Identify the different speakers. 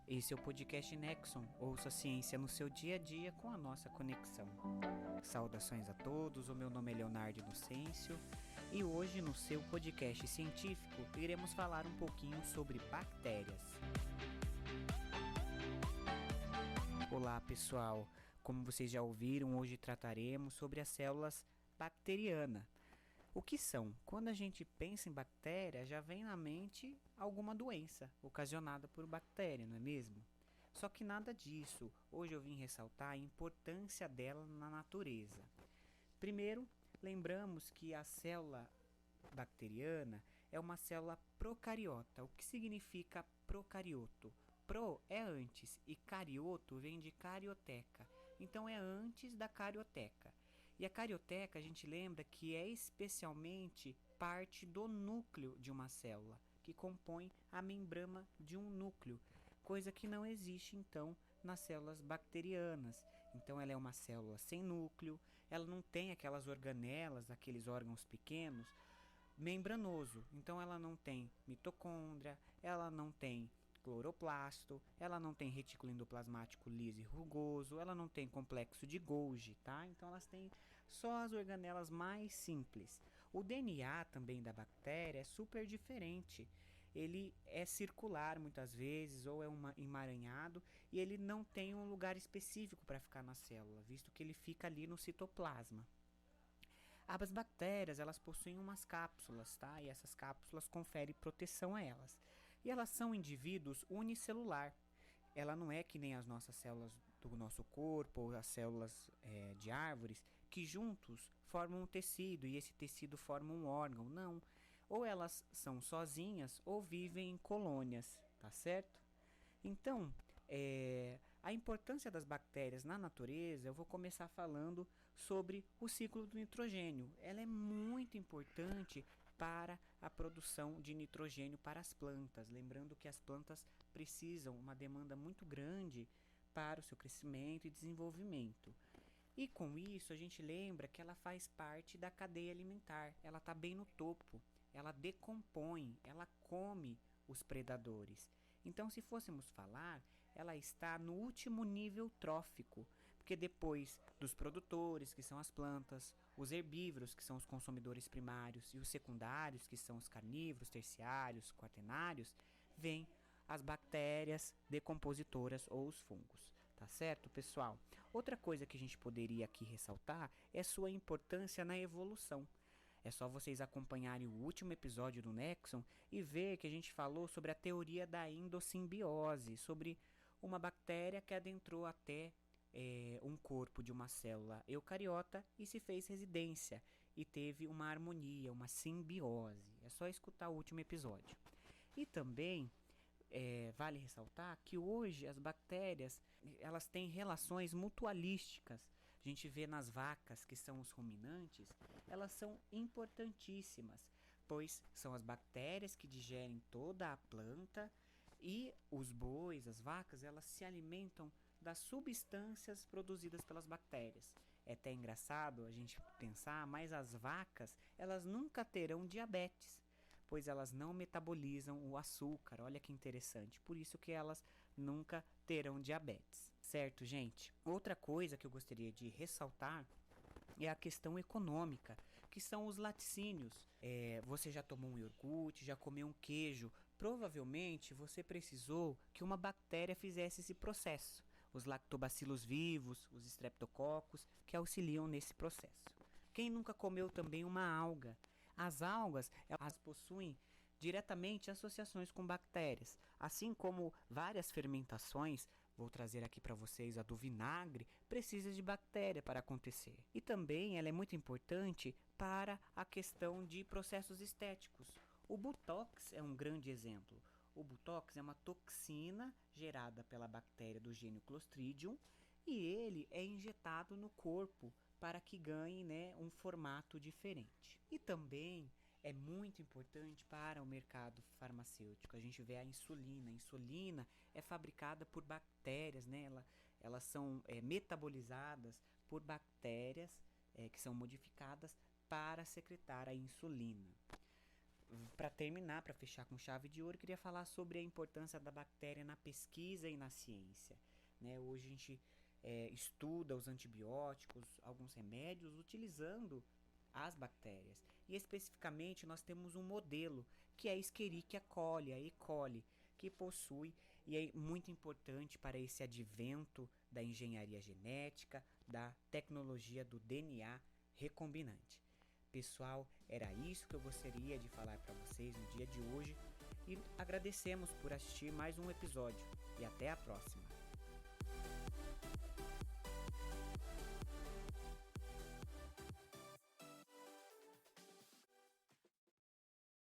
Speaker 1: Esse é o podcast Nexon, ouça a ciência no seu dia a dia com a nossa conexão. Saudações a todos, o meu nome é Leonardo Inocêncio e hoje no seu podcast científico iremos falar um pouquinho sobre bactérias. Olá pessoal, como vocês já ouviram, hoje trataremos sobre as células bacterianas. O que são? Quando a gente pensa em bactéria, já vem na mente alguma doença ocasionada por bactéria, não é mesmo? Só que nada disso. Hoje eu vim ressaltar a importância dela na natureza. Primeiro, lembramos que a célula bacteriana é uma célula procariota. O que significa procarioto? Pro é antes e carioto vem de carioteca. Então é antes da carioteca. E a carioteca a gente lembra que é especialmente parte do núcleo de uma célula, que compõe a membrana de um núcleo, coisa que não existe então nas células bacterianas. Então ela é uma célula sem núcleo, ela não tem aquelas organelas, aqueles órgãos pequenos, membranoso. Então ela não tem mitocôndria, ela não tem cloroplasto, ela não tem retículo endoplasmático liso e rugoso, ela não tem complexo de Golgi, tá? Então elas têm só as organelas mais simples. O DNA também da bactéria é super diferente. Ele é circular muitas vezes ou é emaranhado e ele não tem um lugar específico para ficar na célula, visto que ele fica ali no citoplasma. As bactérias, elas possuem umas cápsulas, tá? E essas cápsulas conferem proteção a elas. E elas são indivíduos unicelular. Ela não é que nem as nossas células do nosso corpo ou as células de árvores, que juntos formam um tecido e esse tecido forma um órgão. Não. Ou elas são sozinhas ou vivem em colônias, tá certo? Então, a importância das bactérias na natureza, eu vou começar falando sobre o ciclo do nitrogênio. Ela é muito importante para a produção de nitrogênio para as plantas. Lembrando que as plantas precisam uma demanda muito grande para o seu crescimento e desenvolvimento. E com isso a gente lembra que ela faz parte da cadeia alimentar. Ela está bem no topo. Ela decompõe, ela come os predadores. Então, se fôssemos falar, ela está no último nível trófico, porque depois dos produtores, que são as plantas, os herbívoros, que são os consumidores primários, e os secundários, que são os carnívoros, terciários, quaternários, vem as bactérias decompositoras ou os fungos. Tá certo, pessoal? Outra coisa que a gente poderia aqui ressaltar é sua importância na evolução. É só vocês acompanharem o último episódio do Nexon e ver que a gente falou sobre a teoria da endossimbiose, sobre uma bactéria que adentrou até um corpo de uma célula eucariota e se fez residência e teve uma harmonia, uma simbiose. É só escutar o último episódio. E também vale ressaltar que hoje as bactérias elas têm relações mutualísticas. A gente vê nas vacas, que são os ruminantes, elas são importantíssimas, pois são as bactérias que digerem toda a planta e os bois, as vacas, elas se alimentam das substâncias produzidas pelas bactérias. É até engraçado a gente pensar, mas as vacas, elas nunca terão diabetes, pois elas não metabolizam o açúcar. Olha que interessante. Por isso que elas nunca terão diabetes. Certo, gente? Outra coisa que eu gostaria de ressaltar é a questão econômica, que são os laticínios. Você já tomou um iogurte, já comeu um queijo. Provavelmente você precisou que uma bactéria fizesse esse processo. Os lactobacilos vivos, os streptococcus, que auxiliam nesse processo. Quem nunca comeu também uma alga? As algas, elas possuem diretamente associações com bactérias, assim como várias fermentações. Vou trazer aqui para vocês a do vinagre, precisa de bactéria para acontecer. E também ela é muito importante para a questão de processos estéticos. O Botox é um grande exemplo. O Botox é uma toxina gerada pela bactéria do gênio Clostridium e ele é injetado no corpo para que ganhe, né, um formato diferente. E também é muito importante para o mercado farmacêutico. A gente vê a insulina. A insulina é fabricada por bactérias, né? Elas são metabolizadas por bactérias que são modificadas para secretar a insulina. para terminar, para fechar com chave de ouro, eu queria falar sobre a importância da bactéria na pesquisa e na ciência. Né? Hoje a gente estuda os antibióticos, alguns remédios, utilizando as bactérias. E especificamente nós temos um modelo, que é a Escherichia coli, a E. coli, que possui e é muito importante para esse advento da engenharia genética, da tecnologia do DNA recombinante. Pessoal, era isso que eu gostaria de falar para vocês no dia de hoje e agradecemos por assistir mais um episódio e até a próxima.